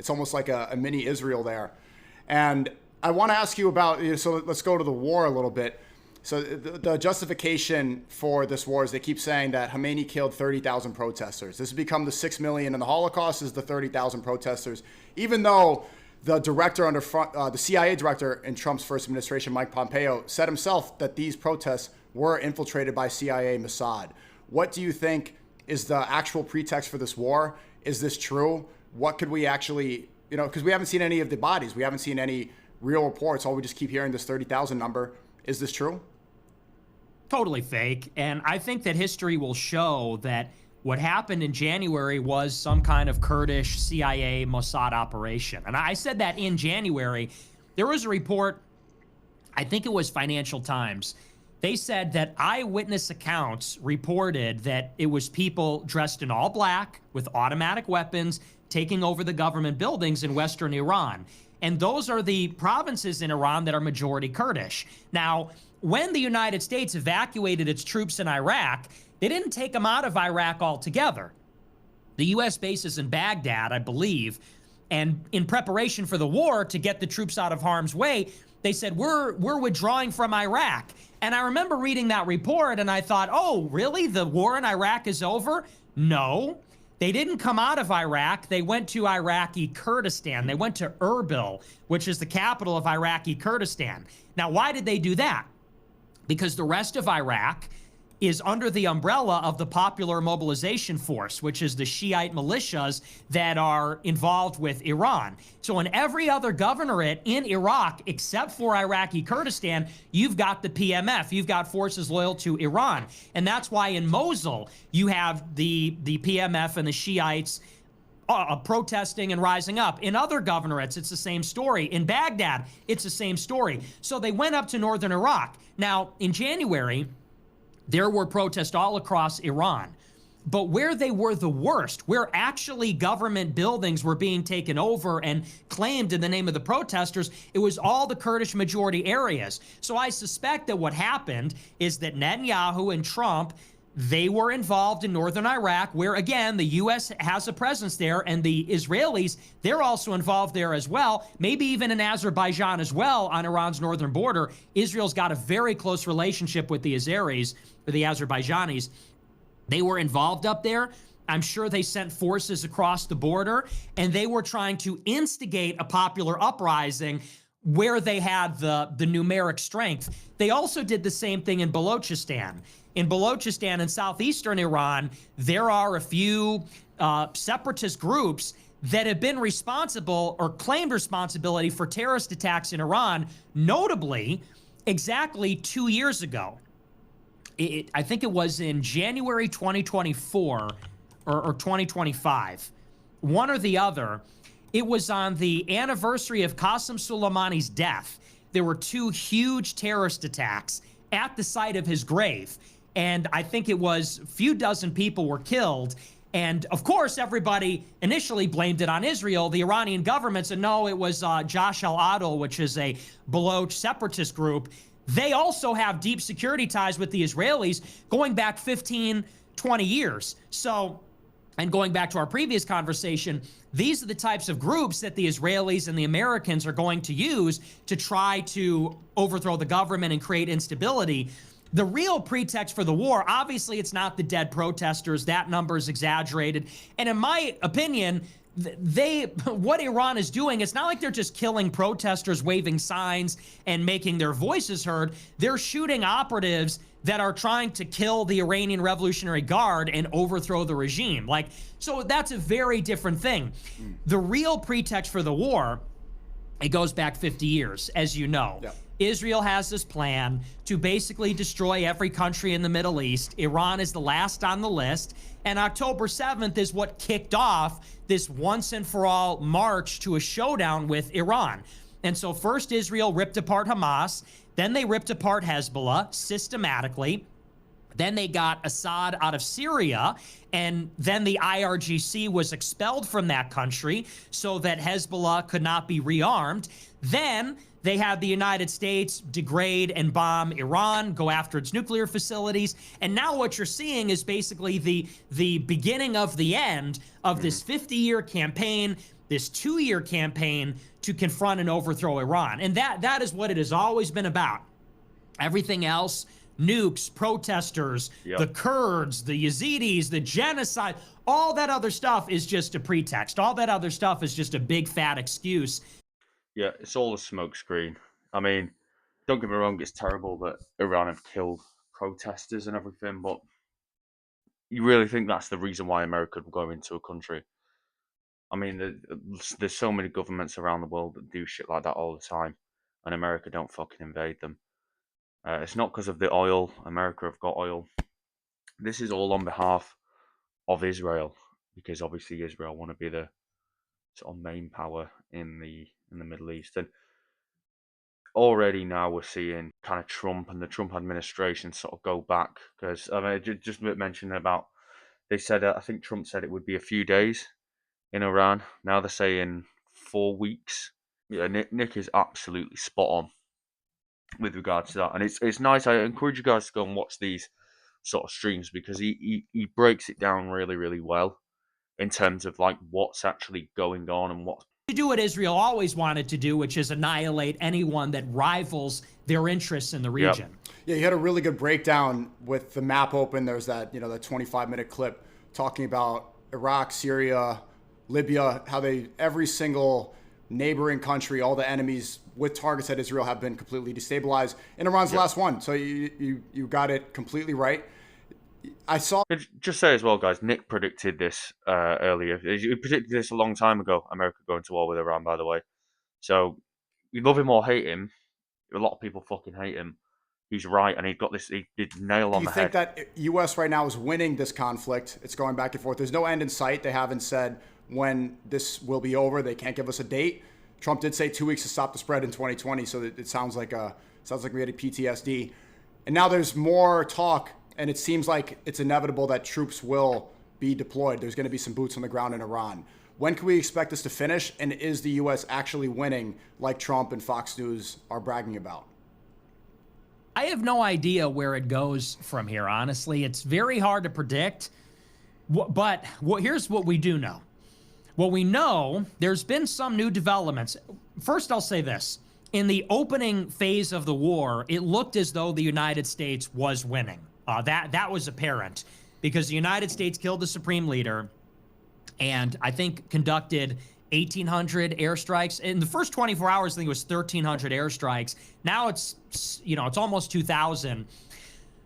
It's almost like a mini Israel there. And I want to ask you about, so let's go to the war a little bit. So the justification for this war is they keep saying that Khomeini killed 30,000 protesters. This has become the 6 million in the Holocaust is the 30,000 protesters, even though the director the CIA director in Trump's first administration, Mike Pompeo, said himself that these protests were infiltrated by CIA Mossad. What do you think is the actual pretext for this war? Is this true? What could we actually, because we haven't seen any of the bodies. We haven't seen any real reports. All we just keep hearing this 30,000 number. Is this true? Totally fake. And I think that history will show that what happened in January was some kind of Kurdish CIA Mossad operation. And I said that in January. There was a report, I think it was Financial Times. They said that eyewitness accounts reported that it was people dressed in all black with automatic weapons taking over the government buildings in western Iran. And those are the provinces in Iran that are majority Kurdish. Now, when the United States evacuated its troops in Iraq, they didn't take them out of Iraq altogether. The U.S. bases in Baghdad, I believe, and in preparation for the war to get the troops out of harm's way, they said, we're withdrawing from Iraq. And I remember reading that report and I thought, oh, really? The war in Iraq is over? No. They didn't come out of Iraq. They went to Iraqi Kurdistan. They went to Erbil, which is the capital of Iraqi Kurdistan. Now, why did they do that? Because the rest of Iraq is under the umbrella of the Popular Mobilization Force, which is the Shiite militias that are involved with Iran. So in every other governorate in Iraq, except for Iraqi Kurdistan, you've got the PMF. You've got forces loyal to Iran. And that's why in Mosul, you have the PMF and the Shiites protesting and rising up. In other governorates, it's the same story. In Baghdad, it's the same story. So they went up to northern Iraq. Now, in January, there were protests all across Iran. But where they were the worst, where actually government buildings were being taken over and claimed in the name of the protesters, it was all the Kurdish majority areas. So I suspect that what happened is that Netanyahu and Trump, they were involved in northern Iraq, where, again, the U.S. has a presence there, and the Israelis, they're also involved there as well, maybe even in Azerbaijan as well on Iran's northern border. Israel's got a very close relationship with the Azeris, or the Azerbaijanis. They were involved up there. I'm sure they sent forces across the border, and they were trying to instigate a popular uprising where they had the numeric strength. They also did the same thing in Balochistan. In Balochistan in southeastern Iran, there are a few separatist groups that have been responsible or claimed responsibility for terrorist attacks in Iran, notably exactly 2 years ago. I think it was in January 2024 or 2025, one or the other. It was on the anniversary of Qasem Soleimani's death. There were two huge terrorist attacks at the site of his grave. And I think it was a few dozen people were killed. And of course, everybody initially blamed it on Israel. The Iranian government said, no, it was Josh al-Adil, which is a Baloch separatist group. They also have deep security ties with the Israelis going back 15, 20 years. So, and going back to our previous conversation, these are the types of groups that the Israelis and the Americans are going to use to try to overthrow the government and create instability. The real pretext for the war, obviously, it's not the dead protesters. That number is exaggerated. And in my opinion, what Iran is doing, it's not like they're just killing protesters, waving signs and making their voices heard. They're shooting operatives that are trying to kill the Iranian Revolutionary Guard and overthrow the regime. So that's a very different thing. The real pretext for the war, it goes back 50 years, as you know. Yep. Israel has this plan to basically destroy every country in the Middle East. Iran is the last on the list. And October 7th is what kicked off this once and for all march to a showdown with Iran. And so first Israel ripped apart Hamas. Then they ripped apart Hezbollah systematically. Then they got Assad out of Syria, and then the IRGC was expelled from that country so that Hezbollah could not be rearmed. Then they had the United States degrade and bomb Iran, go after its nuclear facilities. And now what you're seeing is basically the beginning of the end of this 50-year campaign. this 2-year campaign to confront and overthrow Iran. And that is what it has always been about. Everything else, nukes, protesters, the Kurds, the Yazidis, the genocide, all that other stuff is just a pretext. All that other stuff is just a big fat excuse. Yeah, it's all a smokescreen. I mean, don't get me wrong, it's terrible that Iran have killed protesters and everything, but you really think that's the reason why America would go into a country? I mean, there's so many governments around the world that do shit like that all the time, and America don't fucking invade them. It's not because of the oil. America have got oil. This is all on behalf of Israel, because obviously Israel want to be the sort of main power in the Middle East. And already now we're seeing kind of Trump and the Trump administration sort of go back, because I mean, just mentioning about, they said, I think Trump said it would be a few days in Iran. Now they're saying 4 weeks. Yeah, Nick is absolutely spot on with regards to that, and it's nice. I encourage you guys to go and watch these sort of streams, because he breaks it down really, really well in terms of like what's actually going on and what to do what Israel always wanted to do, which is annihilate anyone that rivals their interests in the region. Yeah, you had a really good breakdown with the map open. There's that, that 25-minute clip talking about Iraq, Syria, Libya, how every single neighboring country, all the enemies with targets at Israel have been completely destabilized. And Iran's the last one. So you got it completely right. I saw. Just say as well, guys, Nick predicted this earlier. He predicted this a long time ago, America going to war with Iran, by the way. So you love him or hate him. A lot of people fucking hate him. He's right, and he did nail on the head. Do you think that U.S. right now is winning this conflict? It's going back and forth. There's no end in sight. They haven't said when this will be over. They can't give us a date. Trump did say 2 weeks to stop the spread in 2020, so it sounds like we had a PTSD. And now there's more talk, and it seems like it's inevitable that troops will be deployed. There's going to be some boots on the ground in Iran. When can we expect this to finish? And is the U.S. actually winning, like Trump and Fox News are bragging about? I have no idea where it goes from here, honestly. It's very hard to predict. But here's what we do know. Well, we know there's been some new developments. First, I'll say this. In the opening phase of the war, it looked as though the United States was winning. That was apparent because the United States killed the supreme leader and I think conducted 1,800 airstrikes. In the first 24 hours, I think it was 1,300 airstrikes. Now it's almost 2,000.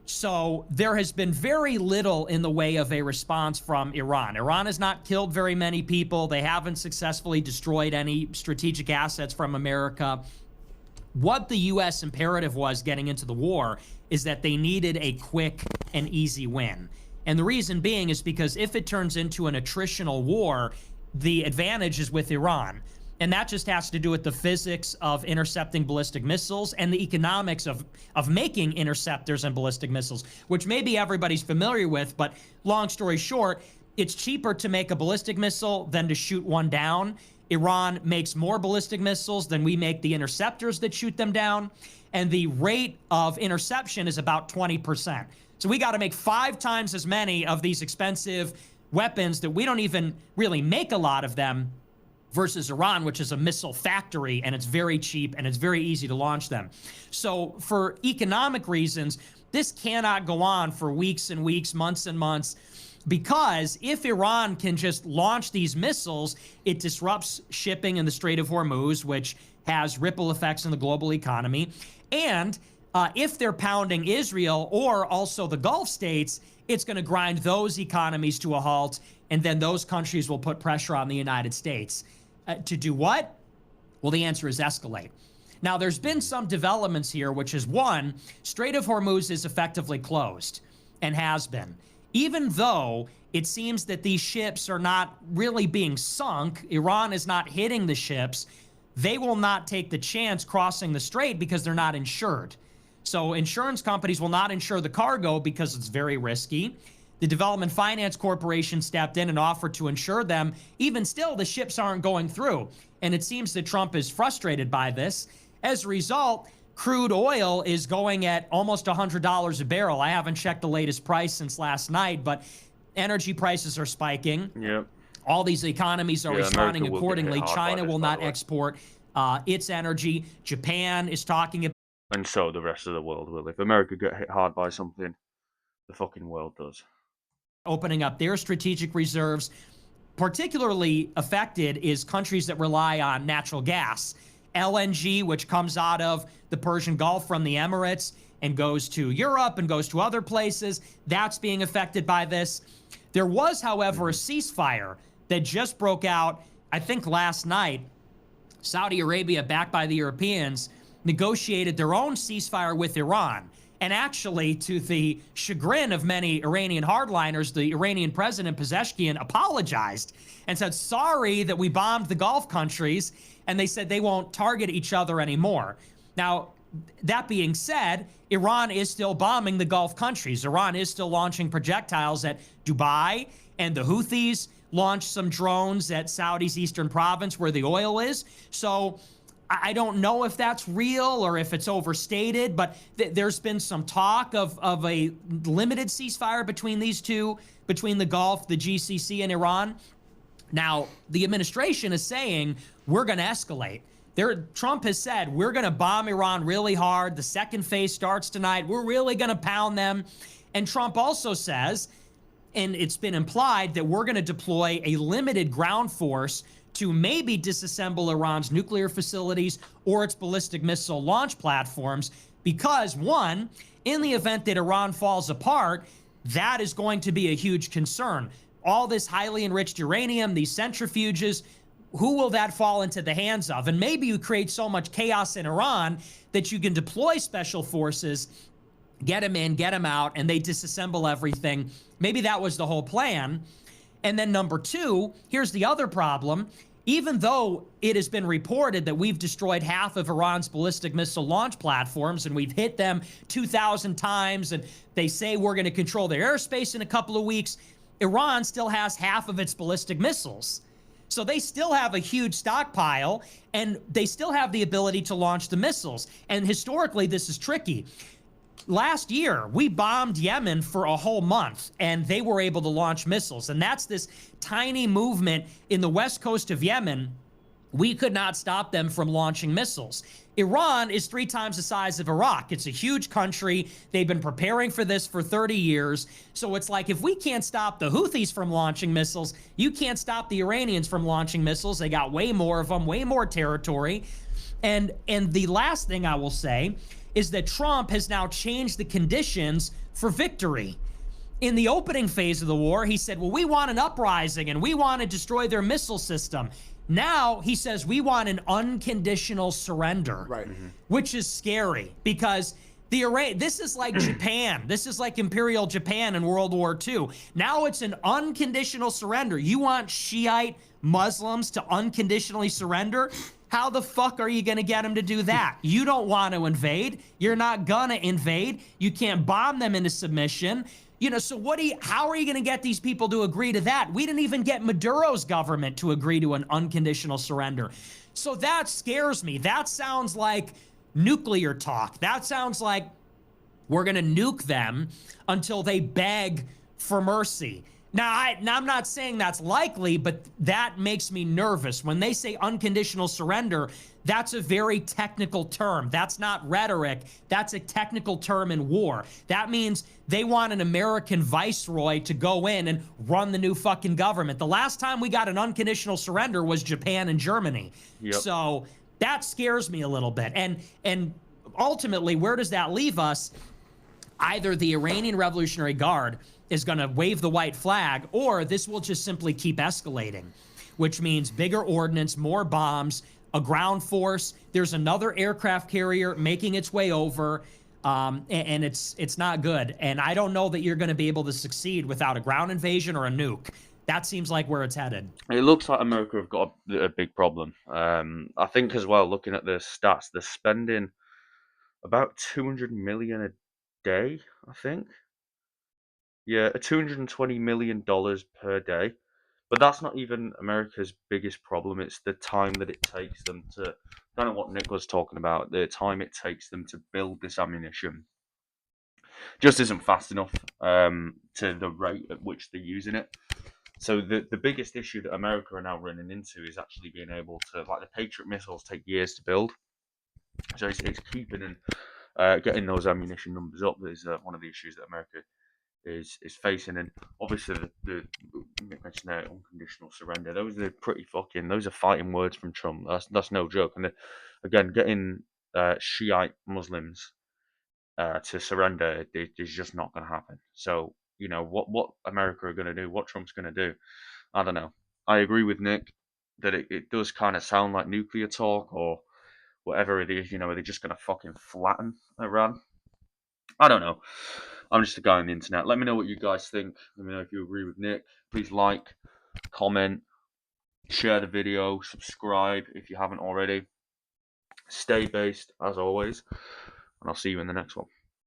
So there has been very little in the way of a response from Iran. Iran has not killed very many people. They haven't successfully destroyed any strategic assets from America. What the U.S. imperative was getting into the war is that they needed a quick and easy win. And the reason being is because if it turns into an attritional war, the advantage is with Iran. And that just has to do with the physics of intercepting ballistic missiles and the economics of making interceptors and ballistic missiles, which maybe everybody's familiar with, but long story short, it's cheaper to make a ballistic missile than to shoot one down. Iran makes more ballistic missiles than we make the interceptors that shoot them down. And the rate of interception is about 20%. So we got to make 5 times as many of these expensive weapons that we don't even really make a lot of them versus Iran, which is a missile factory, and it's very cheap and it's very easy to launch them. So for economic reasons, this cannot go on for weeks and weeks, months and months, because if Iran can just launch these missiles, it disrupts shipping in the Strait of Hormuz, which has ripple effects in the global economy. And if they're pounding Israel or also the Gulf states, it's going to grind those economies to a halt, and then those countries will put pressure on the United States. To do what? Well, the answer is escalate. Now, there's been some developments here, which is one, Strait of Hormuz is effectively closed and has been. Even though it seems that these ships are not really being sunk, Iran is not hitting the ships, they will not take the chance crossing the strait because they're not insured. So insurance companies will not insure the cargo because it's very risky. The Development Finance Corporation stepped in and offered to insure them. Even still, the ships aren't going through. And it seems that Trump is frustrated by this. As a result, crude oil is going at almost $100 a barrel. I haven't checked the latest price since last night, but energy prices are spiking. Yep. All these economies are responding America will get hit accordingly. hard by China this, will by not the way. export its energy. Japan is talking about And so the rest of the world will. If America get hit hard by something, the fucking world does. opening up their strategic reserves. Particularly affected is countries that rely on natural gas. LNG, which comes out of the Persian Gulf from the Emirates and goes to Europe and goes to other places, that's being affected by this. There was, however, a ceasefire that just broke out, I think last night. Saudi Arabia, backed by the Europeans, negotiated their own ceasefire with Iran. And actually, to the chagrin of many Iranian hardliners, the Iranian president, Pezeshkian, apologized and said, sorry that we bombed the Gulf countries, and they said they won't target each other anymore. Now, that being said, Iran is still bombing the Gulf countries. Iran is still launching projectiles at Dubai, and the Houthis launched some drones at Saudi's eastern province where the oil is. So I don't know if that's real or if it's overstated, but there's been some talk of a limited ceasefire between these two, between the Gulf, the GCC, and Iran. Now, the administration is saying we're going to escalate. Trump has said we're going to bomb Iran really hard. The second phase starts tonight. We're really going to pound them. And Trump also says, and it's been implied, that we're going to deploy a limited ground force to maybe disassemble Iran's nuclear facilities or its ballistic missile launch platforms because, one, in the event that Iran falls apart, that is going to be a huge concern. All this highly enriched uranium, these centrifuges, who will that fall into the hands of? And maybe you create so much chaos in Iran that you can deploy special forces, get them in, get them out, and they disassemble everything. Maybe that was the whole plan. And then number two, here's the other problem. Even though it has been reported that we've destroyed half of Iran's ballistic missile launch platforms and we've hit them 2,000 times, and they say we're going to control their airspace in a couple of weeks, Iran still has half of its ballistic missiles. So they still have a huge stockpile, and they still have the ability to launch the missiles. And historically, this is tricky. Last year, we bombed Yemen for a whole month, and they were able to launch missiles. And that's this tiny movement in the west coast of Yemen. We could not stop them from launching missiles. Iran is 3 times the size of Iraq. It's a huge country. They've been preparing for this for 30 years. So it's like, if we can't stop the Houthis from launching missiles, you can't stop the Iranians from launching missiles. They got way more of them, way more territory. And the last thing I will say is that Trump has now changed the conditions for victory. In the opening phase of the war, he said, well, we want an uprising and we want to destroy their missile system. Now he says we want an unconditional surrender, Right. which is scary because this is like Japan. This is like Imperial Japan in World War II. Now it's an unconditional surrender. You want Shiite Muslims to unconditionally surrender? How the fuck are you going to get them to do that? You don't want to invade. You're not going to invade. You can't bomb them into submission. So how are you going to get these people to agree to that? We didn't even get Maduro's government to agree to an unconditional surrender. So that scares me. That sounds like nuclear talk. That sounds like we're going to nuke them until they beg for mercy. Now, I'm not saying that's likely, but that makes me nervous. When they say unconditional surrender, that's a very technical term. That's not rhetoric. That's a technical term in war. That means they want an American viceroy to go in and run the new fucking government. The last time we got an unconditional surrender was Japan and Germany. Yep. So that scares me a little bit. And ultimately, where does that leave us? Either the Iranian Revolutionary Guard is going to wave the white flag, or this will just simply keep escalating, which means bigger ordnance, more bombs, a ground force. There's another aircraft carrier making its way over, and it's not good. And I don't know that you're going to be able to succeed without a ground invasion or a nuke. That seems like where it's headed. It looks like America have got a big problem. I think as well, looking at the stats, they're spending about $200 million a day, I think. Yeah, $220 million per day. But that's not even America's biggest problem. It's the time that it takes them to, I don't know what Nick was talking about, the time it takes them to build this ammunition just isn't fast enough to the rate at which they're using it. So the biggest issue that America are now running into is actually being able to, like, the Patriot missiles take years to build. So it's keeping and getting those ammunition numbers up is one of the issues that America is facing. And obviously the Nick mentioned there, unconditional surrender. Those are pretty fucking. Those are fighting words from Trump. That's no joke. And again, getting Shiite Muslims to surrender is just not going to happen. So what America are going to do, what Trump's going to do, I don't know. I agree with Nick that it does kind of sound like nuclear talk or whatever it is. Are they just going to fucking flatten Iran? I don't know. I'm just a guy on the internet. Let me know what you guys think. Let me know if you agree with Nick. Please like, comment, share the video, subscribe if you haven't already. Stay based as always, and I'll see you in the next one.